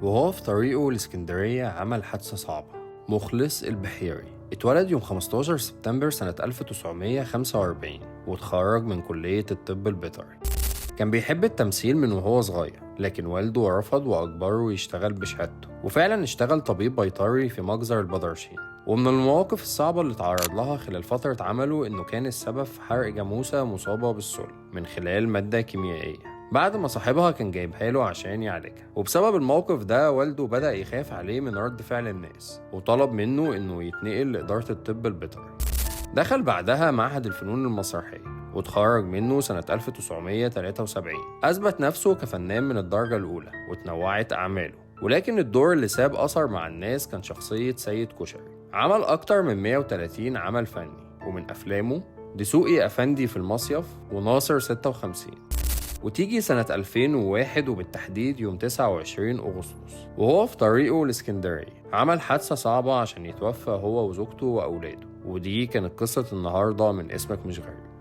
وهو في طريقه لإسكندرية عمل حادثة صعبة. مخلص البحيري اتولد يوم 15 سبتمبر سنة 1945 واتخرج من كلية الطب البيطري. كان بيحب التمثيل من وهو صغير، لكن والده رفض وأجبره يشتغل بشهادته، وفعلا اشتغل طبيب بيطري في مجزر البدرشين. ومن المواقف الصعبة اللي اتعرض لها خلال فترة عمله إنه كان السبب في حرق جاموسة مصابة بالسل من خلال مادة كيميائية بعد ما صاحبها كان جايبها له عشان يعالجها. وبسبب الموقف ده والده بدأ يخاف عليه من رد فعل الناس، وطلب منه إنه يتنقل لإدارة الطب البيطري. دخل بعدها معهد الفنون المسرحية واتخرج منه سنة 1973. أثبت نفسه كفنان من الدرجة الأولى وتنوعت أعماله، ولكن الدور اللي ساب أثر مع الناس كان شخصية سيد كشري. عمل أكتر من 130 عمل فني، ومن أفلامه دسوقي أفندي في المصيف وناصر 56. وتيجي سنة 2001 وبالتحديد يوم 29 أغسطس وهو في طريقه لإسكندرية عمل حادثة صعبة عشان يتوفى هو وزوجته وأولاده. ودي كانت قصة النهاردة من اسمك مش غريب.